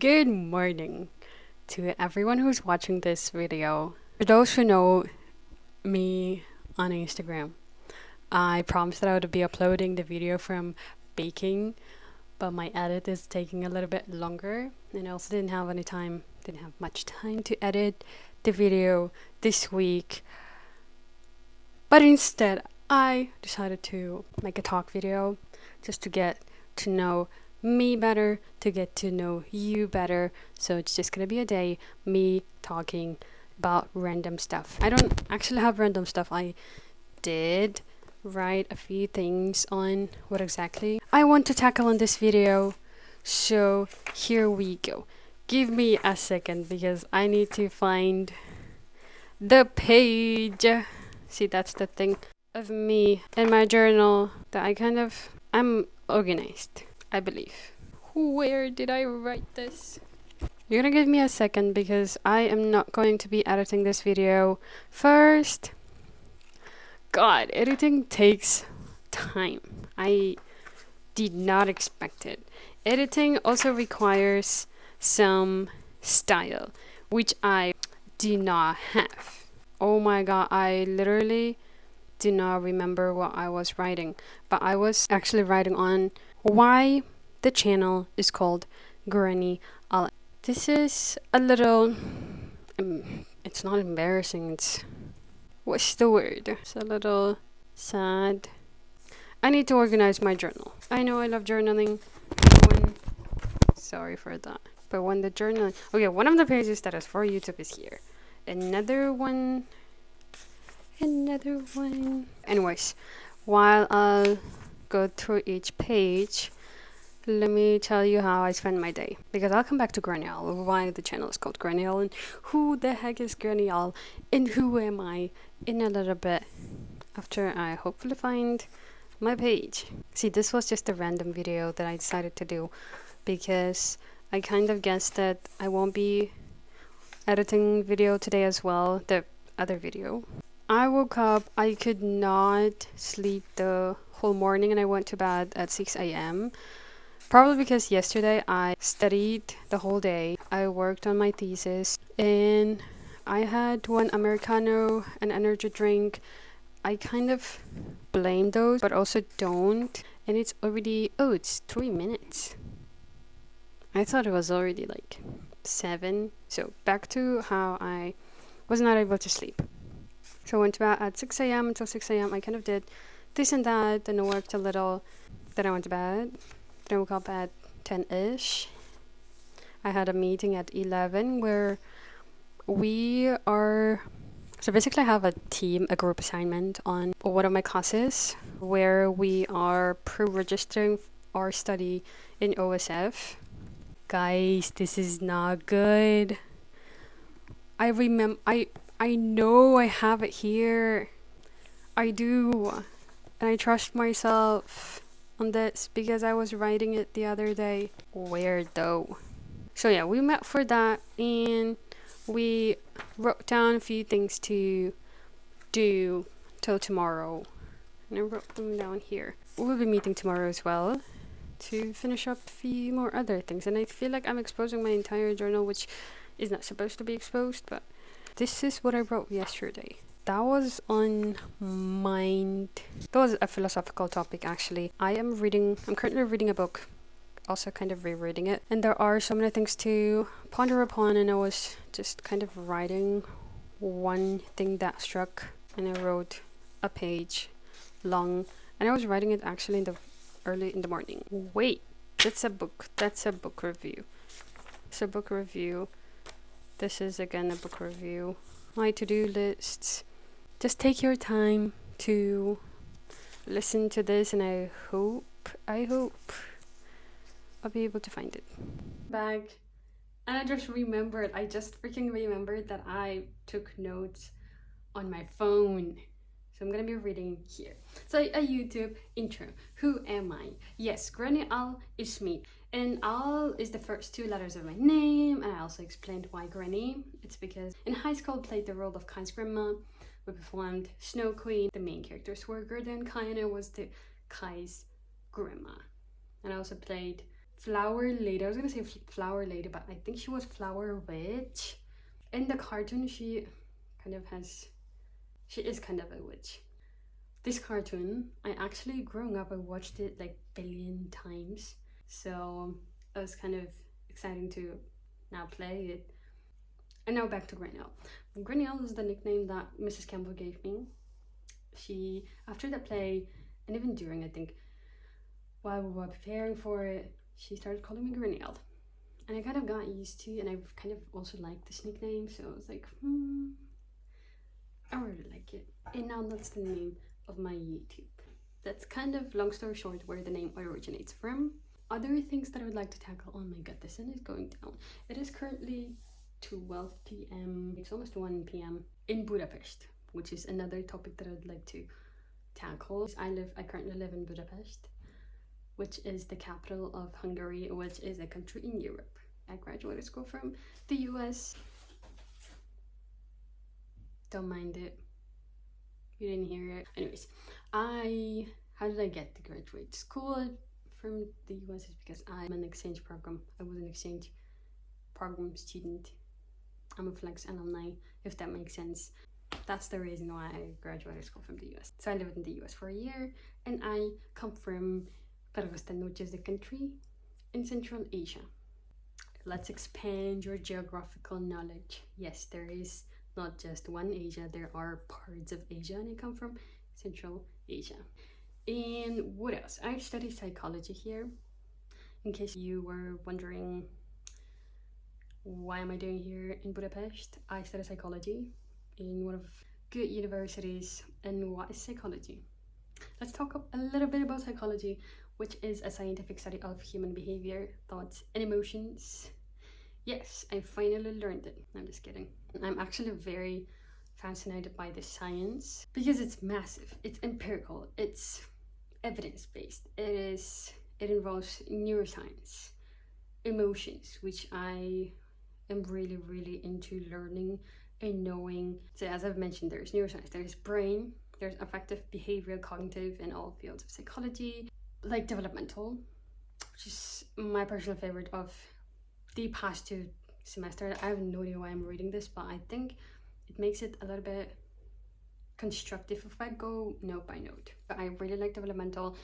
Good morning to everyone who's watching this video. For those who know me on Instagram, I promised that I would be uploading the video from baking, but my edit is taking a little bit longer, and I also didn't have much time to edit the video this week. But instead, I decided to make a talk video just to get to know me better, to get to know you better. So it's just gonna be a day me talking about random stuff. I don't actually have random stuff. I did write a few things on what exactly I want to tackle in this video. So here we go. Give me a second because I need to find the page. See, that's the thing of me in my journal that I'm organized, I believe. Where did I write this? You're gonna give me a second because I am not going to be editing this video first. God, editing takes time. I did not expect it. Editing also requires some style, which I do not have. Oh my god, I literally do not remember what I was writing, but I was actually writing on why the channel is called Granny Al. This is a little, it's not embarrassing, what's the word? It's a little sad. I need to organize my journal. I know I love journaling. Sorry for that. But when the journal, okay, one of the pages that is for YouTube is here. Another one. Anyways, while I'll go through each page, let me tell you how I spend my day. Because I'll come back to Granny Al, why the channel is called Granny Al, and who the heck is Granny Al, and who am I in a little bit after I hopefully find my page. See, this was just a random video that I decided to do because I kind of guessed that I won't be editing video today as well, the other video. I woke up, I could not sleep the whole morning and I went to bed at 6 a.m. Probably because yesterday I studied the whole day. I worked on my thesis and I had one Americano, an energy drink. I kind of blame those, but also don't. And it's already, it's 3 minutes. I thought it was already like 7. So back to how I was not able to sleep. So I went to bed at 6 a.m. Until 6 a.m. I kind of did this and that, then I worked a little, then I went to bed, then I woke up at 10-ish. I had a meeting at 11 where so basically I have a group assignment on one of my classes where we are pre-registering our study in OSF. Guys, this is not good. I know I have it here. I do. And I trust myself on this because I was writing it the other day. Where though? So yeah, we met for that and we wrote down a few things to do till tomorrow. And I wrote them down here. We'll be meeting tomorrow as well to finish up a few more other things. And I feel like I'm exposing my entire journal, which is not supposed to be exposed, but this is what I wrote yesterday. That was on mind. That was a philosophical topic, actually. I'm currently reading a book, also kind of rereading it. And there are so many things to ponder upon, and I was just kind of writing one thing that struck, and I wrote a page long, and I was writing it actually early in the morning. Wait, that's a book review. It's a book review. This is again a book review. My to-do lists. Just take your time to listen to this, and I hope I'll be able to find it. Bag. And I just freaking remembered that I took notes on my phone. So I'm gonna be reading here. So a YouTube intro. Who am I? Yes, Granny Al is me. And Al is the first 2 letters of my name. And I also explained why Granny. It's because in high school I played the role of Kai's grandma. We performed Snow Queen. The main characters were Gerda and Kai, and I was the Kai's grandma. And I also played Flower Lady. I was gonna say Flower Lady, but I think she was Flower Witch. In the cartoon, she is kind of a witch. This cartoon, I actually, growing up, I watched it like billion times. So it was kind of exciting to now play it. And now back to Granelle. Granelle is the nickname that Mrs. Campbell gave me. She, after the play, and even during, I think, while we were preparing for it, she started calling me Granelle. And I kind of got used to it, and I kind of also liked this nickname, so I was like, I really like it. And now that's the name of my YouTube. That's kind of, long story short, where the name originates from. Other things that I would like to tackle, oh my god, the sun is going down. It is currently 12 p.m. It's almost 1 p.m. in Budapest, which is another topic that I'd like to tackle. I currently live in Budapest, which is the capital of Hungary, which is a country in Europe. I graduated school from the US. Don't mind it. You didn't hear it. Anyways, how did I get to graduate school from the US? Is because I'm an exchange program. I was an exchange program student. I'm a Flex alumni, if that makes sense. That's the reason why I graduated school from the US. So I lived in the US for a year, and I come from Kazakhstan, which is a country in Central Asia. Let's expand your geographical knowledge. Yes, there is not just one Asia, there are parts of Asia, and I come from Central Asia. And what else? I study psychology here. In case you were wondering, why am I doing here in Budapest? I study psychology in one of good universities. And what is psychology? Let's talk a little bit about psychology, which is a scientific study of human behavior, thoughts, and emotions. Yes, I finally learned it. I'm just kidding. I'm actually very fascinated by the science because it's massive, it's empirical, it's evidence-based. It involves neuroscience, emotions, which I am really into learning and knowing. So as I've mentioned, there's neuroscience, there's brain, there's affective, behavioral, cognitive, and all fields of psychology, like developmental, which is my personal favorite of the past 2 semesters. I have no idea why I'm reading this, but I think it makes it a little bit constructive if I go note by note. But I really like developmental.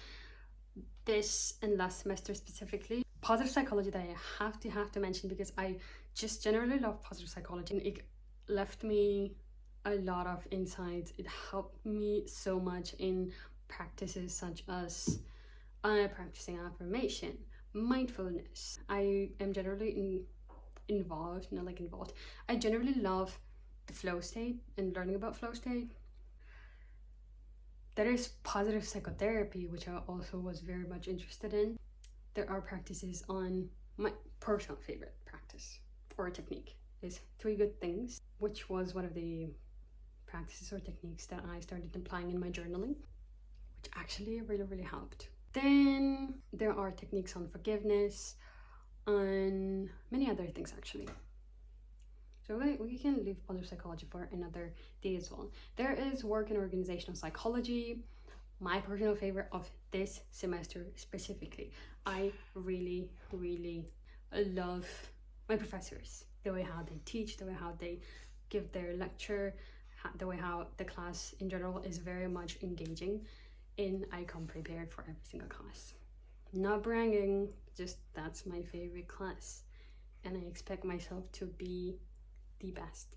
This and last semester specifically, positive psychology, that I have to mention because I just generally love positive psychology, and it left me a lot of insights. It helped me so much in practices such as practicing affirmation, mindfulness. I am generally involved. I generally love the flow state and learning about flow state. There is positive psychotherapy, which I also was very much interested in. There are practices on my personal favorite practice or technique is 3 good things, which was one of the practices or techniques that I started applying in my journaling, which actually really helped. Then there are techniques on forgiveness and many other things actually. So we can leave positive psychology for another day as well. There is work in organizational psychology, my personal favorite of this semester specifically. I really love my professors, the way how they teach, the way how they give their lecture, the way how the class in general is very much engaging, and I come prepared for every single class. Not bragging, just that's my favorite class, and I expect myself to be the best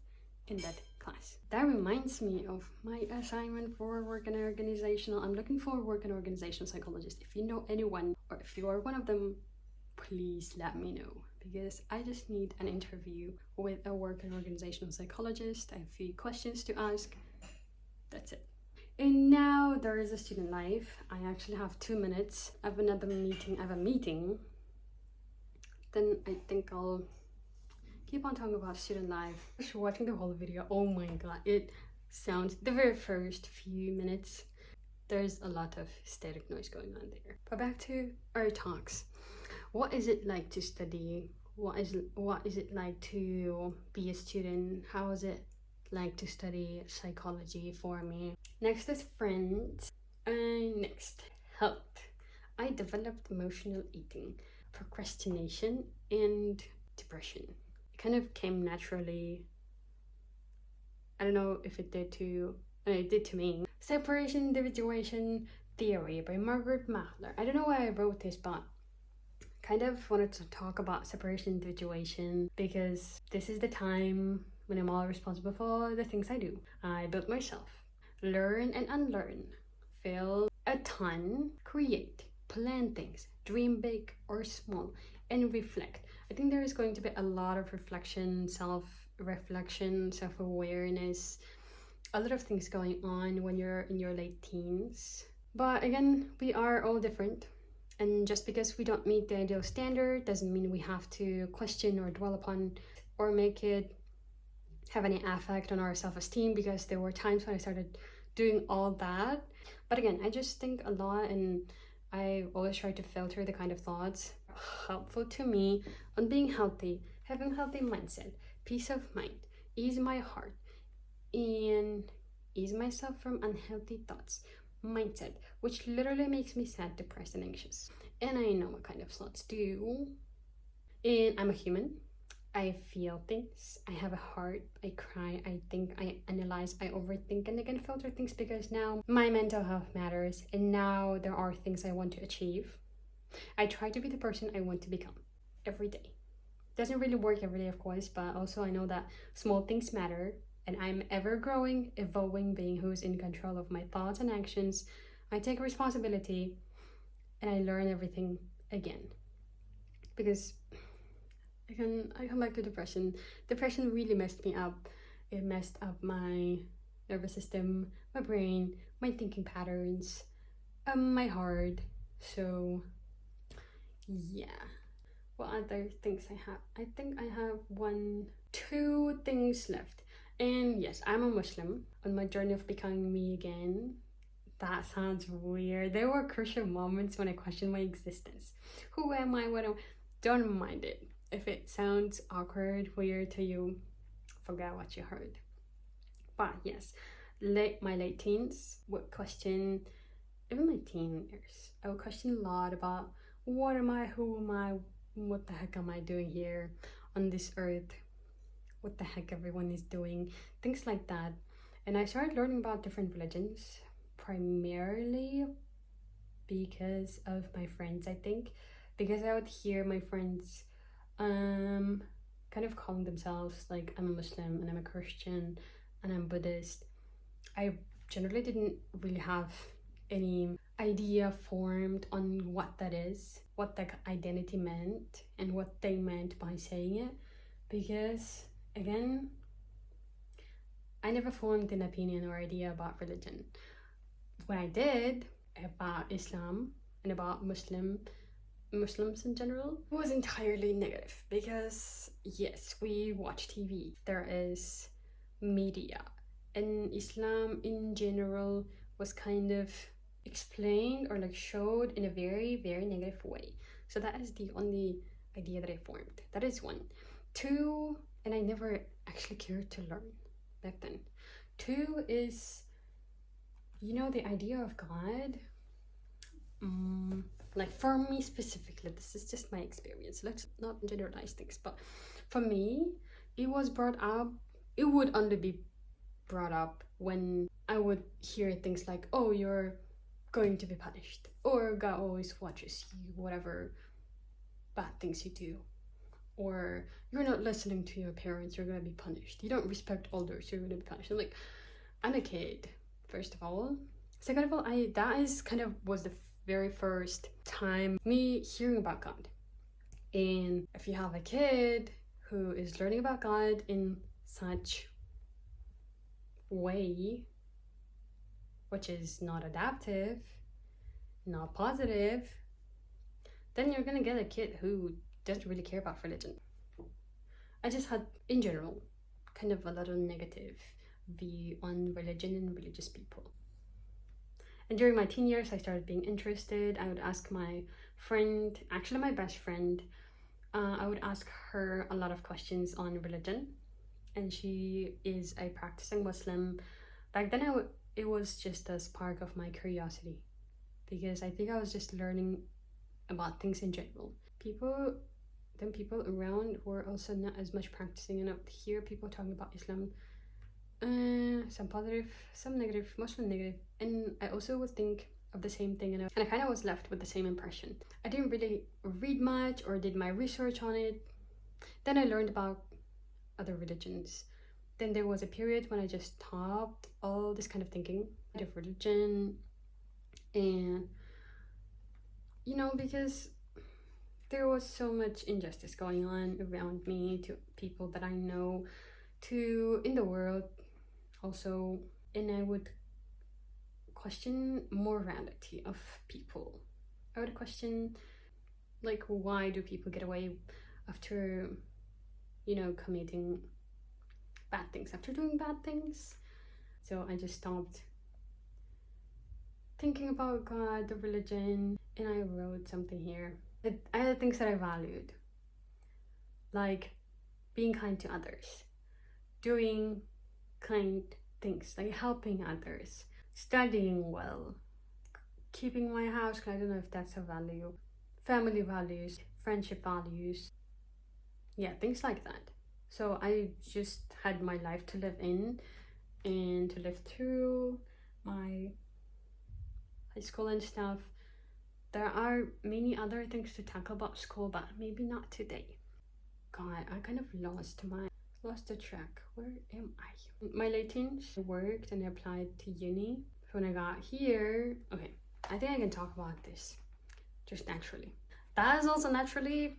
in that class. That reminds me of my assignment for work and organizational. I'm looking for a work and organizational psychologist. If you know anyone, or if you are one of them, please let me know, because I just need an interview with a work and organizational psychologist. I have a few questions to ask. That's it. And now there is a student life. I actually have 2 minutes. I have another meeting. I have a meeting. Then I think I'll keep on talking about student life. Just watching the whole video, oh my god, it sounds, the very first few minutes, there's a lot of static noise going on there. But back to our talks. What is it like to study? What is it like to be a student? How is it like to study psychology for me? Next is friends, and next health. I developed emotional eating. procrastination and depression. It kind of came naturally. I don't know if it did to it did to me. Separation Individuation Theory by Margaret Mahler. I don't know why I wrote this, but kind of wanted to talk about separation individuation because this is the time when I'm all responsible for the things I do. I built myself. Learn and unlearn. Fail a ton. Create. Plan things. Dream big or small. And reflect. I think there is going to be a lot of reflection, self-reflection, self-awareness, a lot of things going on when you're in your late teens. But again, we are all different. And just because we don't meet the ideal standard doesn't mean we have to question or dwell upon or make it have any effect on our self-esteem, because there were times when I started doing all that. But again, I just think a lot, and I always try to filter the kind of thoughts helpful to me on being healthy, having healthy mindset, peace of mind, ease my heart, and ease myself from unhealthy thoughts. Mindset, which literally makes me sad, depressed, and anxious. And I know what kind of thoughts do. And I'm a human. I feel things. I have a heart. I cry. I think. I analyze. I overthink. And I can filter things because now my mental health matters. And now there are things I want to achieve. I try to be the person I want to become every day. Doesn't really work every day, of course, but also I know that small things matter. And I'm ever growing, evolving being who's in control of my thoughts and actions. I take responsibility and I learn everything again. Because I come back to depression. Depression really messed me up. It messed up my nervous system, my brain, my thinking patterns, my heart. So yeah. What other things I have? I think I have two things left. And yes, I'm a Muslim on my journey of becoming me again. That sounds weird. There were crucial moments when I questioned my existence. Who am I? What am I? Don't mind it. If it sounds awkward, weird to you, forget what you heard. But yes, my late teens would question, even my teen years, I would question a lot about what am I, who am I, what the heck am I doing here on this earth? What the heck everyone is doing? Things like that. And I started learning about different religions, primarily because of my friends, I think. Because I would hear my friends kind of calling themselves like, I'm a Muslim and I'm a Christian and I'm Buddhist. I generally didn't really have any idea formed on what that is, what that identity meant, and what they meant by saying it, because again, I never formed an opinion or idea about religion. When I did, about Islam and about Muslims in general, it was entirely negative, because yes, we watch TV, there is media, and Islam in general was kind of explained or like showed in a very, very negative way. So that is the only idea that I formed. That is one. Two, and I never actually cared to learn back then. Two is, the idea of God. Like for me specifically, this is just my experience. Let's not generalize things, but for me, it would only be brought up when I would hear things like, oh, you're going to be punished, or God always watches you, whatever bad things you do, or you're not listening to your parents, you're gonna be punished. You don't respect elders, you're gonna be punished. I'm like, I'm a kid, first of all. Second of all, was the very first time me hearing about God. And if you have a kid who is learning about God in such way, which is not adaptive, not positive, then you're gonna get a kid who doesn't really care about religion. I just had, in general, kind of a little negative view on religion and religious people. And during my teen years, I started being interested. I would ask my friend, actually my best friend, I would ask her a lot of questions on religion. And she is a practicing Muslim. Back then, it was just a spark of my curiosity, because I think I was just learning about things in general. people, then people around were also not as much practicing, and I would hear people talking about Islam, some positive, some negative, mostly negative, and I also would think of the same thing, and I kind of was left with the same impression. I didn't really read much or did my research on it. Then I learned about other religions. Then there was a period when I just stopped all this kind of thinking of religion, and because there was so much injustice going on around me, to people that I know, to in the world also, and I would question morality of people. I would question, like, why do people get away after committing bad things, after doing bad things. So I just stopped thinking about God, the religion, and I wrote something here. I had things that I valued, like being kind to others, doing kind things, like helping others, studying well, keeping my house clean. I don't know if that's a value. Family values, friendship values, yeah, things like that. So I just had my life to live in and to live through my high school and stuff. There are many other things to talk about school, but maybe not today. God, I kind of lost the track. Where am I? My late teens, I worked and I applied to uni. When I got here, okay, I think I can talk about this just naturally. That is also naturally,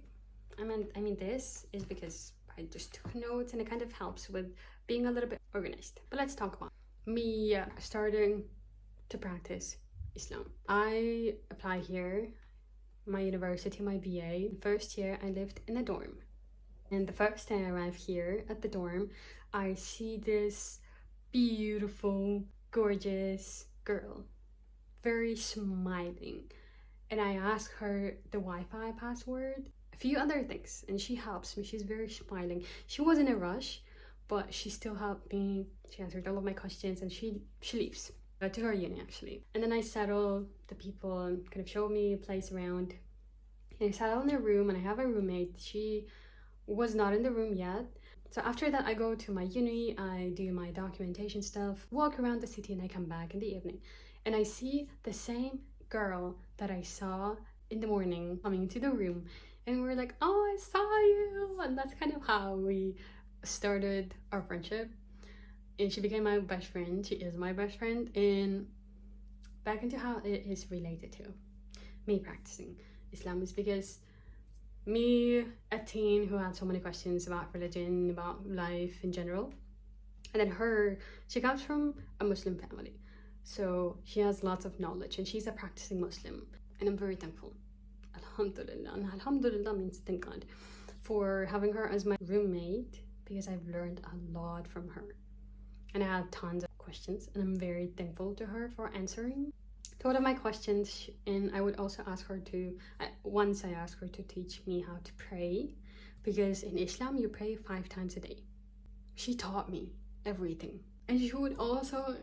I mean this is because I just took notes, and it kind of helps with being a little bit organized. But let's talk about me starting to practice Islam. I applied here, my university, my BA. First year I lived in a dorm. And the first day I arrived here at the dorm, I see this beautiful, gorgeous girl, very smiling. And I ask her the Wi-Fi password, a few other things, and she helps me. She's very smiling. She was in a rush, but she still helped me. She answered all of my questions, and she leaves to her uni, actually. And then I settle the people and kind of show me a place around. And I settle in a room, and I have a roommate. She was not in the room yet. So after that, I go to my uni, I do my documentation stuff, walk around the city, and I come back in the evening. And I see the same girl that I saw in the morning coming into the room. And we're like, oh, I saw you. And that's kind of how we started our friendship. And she became my best friend. She is my best friend. And back into how it is related to me practicing Islam is because me, a teen who had so many questions about religion, about life in general, and then her, she comes from a Muslim family, so she has lots of knowledge, and she's a practicing Muslim, and I'm very thankful. Alhamdulillah. And Alhamdulillah means thank God for having her as my roommate, because I've learned a lot from her, and I had tons of questions, and I'm very thankful to her for answering to one of my questions. And I would also ask her to, once I asked her to teach me how to pray, because in Islam you pray 5 times a day. She taught me everything. And she would also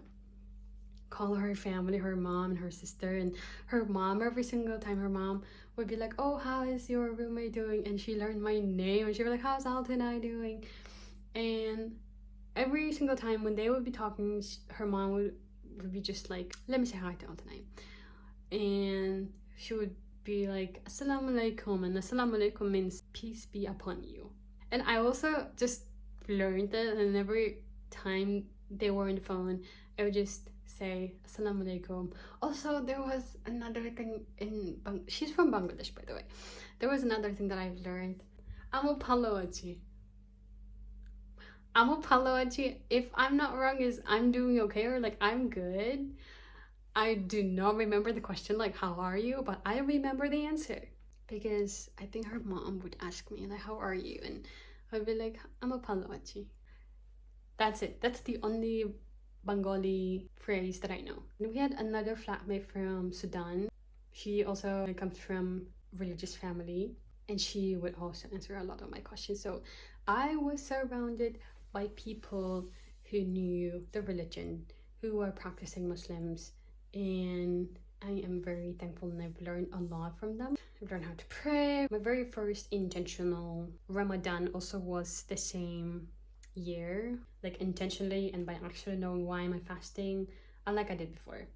call her family, her mom and her sister, and her mom, every single time her mom would be like, oh, how is your roommate doing? And she learned my name, and she was like, how's Altanai doing? And every single time when they would be talking, her mom would be just like, let me say hi to Altanai. And she would be like, Assalamu alaikum, and Assalamu alaikum means peace be upon you. And I also just learned that, and every time they were on the phone, I would just say Assalamu alaikum. Also, there was another thing she's from Bangladesh, by the way. There was another thing that I've learned. Amo paloachi. If I'm not wrong, is I'm doing okay, or like I'm good. I do not remember the question, like how are you, but I remember the answer, because I think her mom would ask me like how are you, and I'd be like I'm a paloachi. That's it. That's the only Bengali phrase that I know. And we had another flatmate from Sudan. She also comes from religious family, and she would also answer a lot of my questions. So I was surrounded by people who knew the religion, who were practicing Muslims, and I am very thankful and I've learned a lot from them. I've learned how to pray. My very first intentional Ramadan also was the same year, like intentionally and by actually knowing why am I fasting, unlike I did before.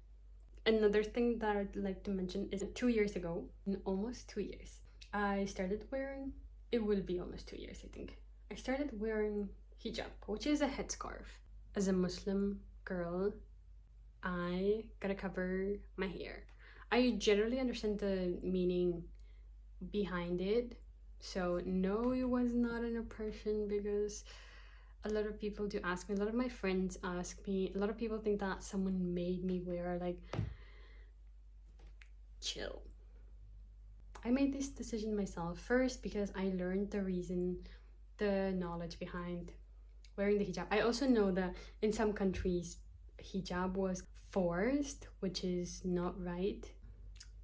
Another thing that I'd like to mention is 2 years ago, in almost 2 years, I started wearing, it will be almost 2 years I think, I started wearing hijab, which is a headscarf. As a Muslim girl, I gotta cover my hair. I generally understand the meaning behind it, so no, it was not an oppression, because a lot of people do ask me, a lot of my friends ask me, a lot of people think that someone made me wear, like, chill. I made this decision myself, first because I learned the reason, the knowledge behind wearing the hijab. I also know that in some countries hijab was forced, which is not right.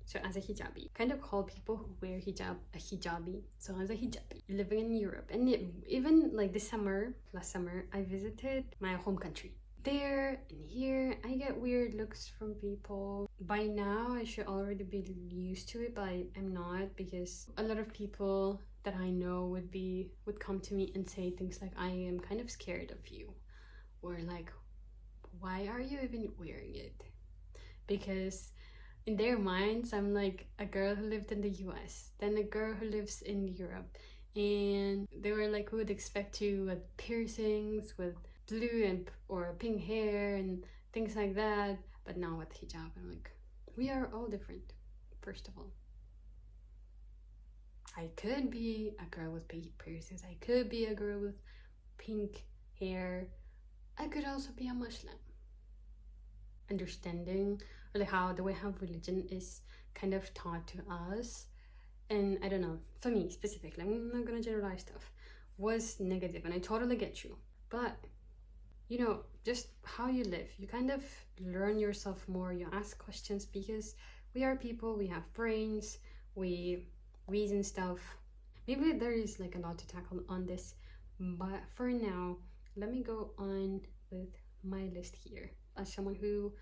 So as a hijabi, kind of call people who wear hijab a hijabi. So as a hijabi living in Europe, and even like this summer, last summer, I visited my home country. There and here, I get weird looks from people. By now, I should already be used to it, but I'm not, because a lot of people that I know would come to me and say things like, I am kind of scared of you, or like, why are you even wearing it? Because in their minds, I'm like a girl who lived in the US, then a girl who lives in Europe, and they were like, who would expect you with piercings, with blue and or pink hair and things like that, but now with hijab. I'm like, we are all different. First of all, I could be a girl with piercings, I could be a girl with pink hair, I could also be a Muslim. Understanding, or like how the way how religion is kind of taught to us, and I don't know, for me specifically, I'm not gonna generalize stuff, was negative, and I totally get you. But you know, just how you live, you kind of learn yourself more, you ask questions, because we are people, we have brains, we reason stuff. Maybe there is like a lot to tackle on this, but for now, let me go on with my list here. As someone who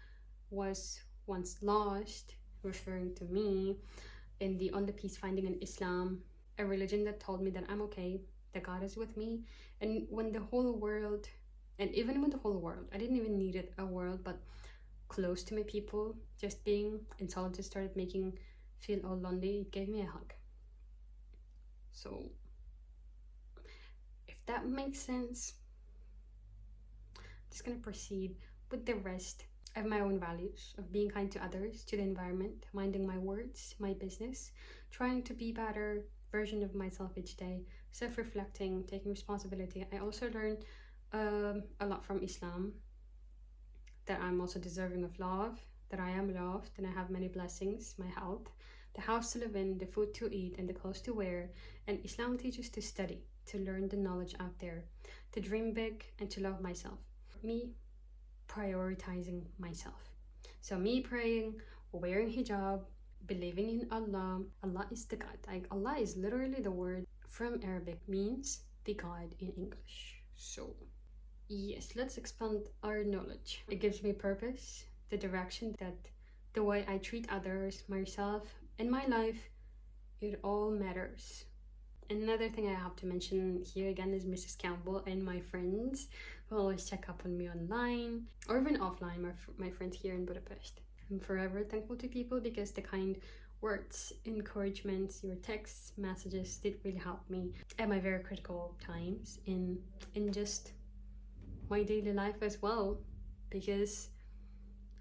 was once lost, referring to me, in the On the Peace Finding in Islam, a religion that told me that I'm okay, that God is with me, and when the whole world, and even when the whole world, I didn't even need it a world, but close to me people, just being in solitude started making feel all lonely, it gave me a hug. So if that makes sense, I'm just gonna proceed with the rest of my own values, of being kind to others, to the environment, minding my words, my business, trying to be better version of myself each day, self-reflecting, taking responsibility. I also learned a lot from Islam, that I'm also deserving of love, that I am loved, and I have many blessings, my health, the house to live in, the food to eat, and the clothes to wear. And Islam teaches to study, to learn the knowledge out there, to dream big, and to love myself. Me prioritizing myself. So me praying, wearing hijab, believing in Allah. Allah is the God. Like, Allah is literally the word from Arabic, means the God in English. So yes, let's expand our knowledge. It gives me purpose, the direction, that the way I treat others, myself, and my life, it all matters. Another thing I have to mention here again is Mrs. Campbell and my friends who always check up on me online or even offline, my friends here in Budapest. I'm forever thankful to people, because the kind words, encouragements, your texts, messages did really help me at my very critical times in just my daily life as well. Because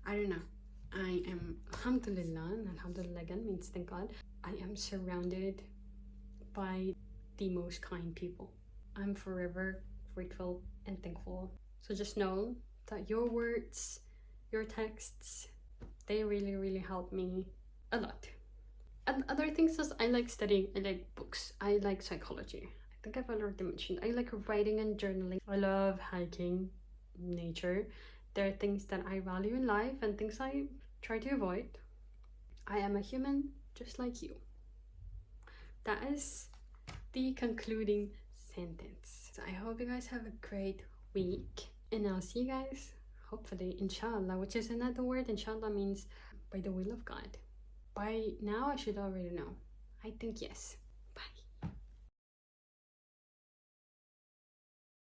I don't know, I am, alhamdulillah, and alhamdulillah again means thank God, I am surrounded by the most kind people. I'm forever grateful and thankful. So just know that your words, your texts, they really, really help me a lot. And other things is I like studying, I like books, I like psychology. I think I've already mentioned, I like writing and journaling. I love hiking, nature. There are things that I value in life and things I try to avoid. I am a human just like you. That is the concluding sentence. So I hope you guys have a great week, and I'll see you guys hopefully, inshallah, which is another word. Inshallah means by the will of God? By now I should already know. I think yes.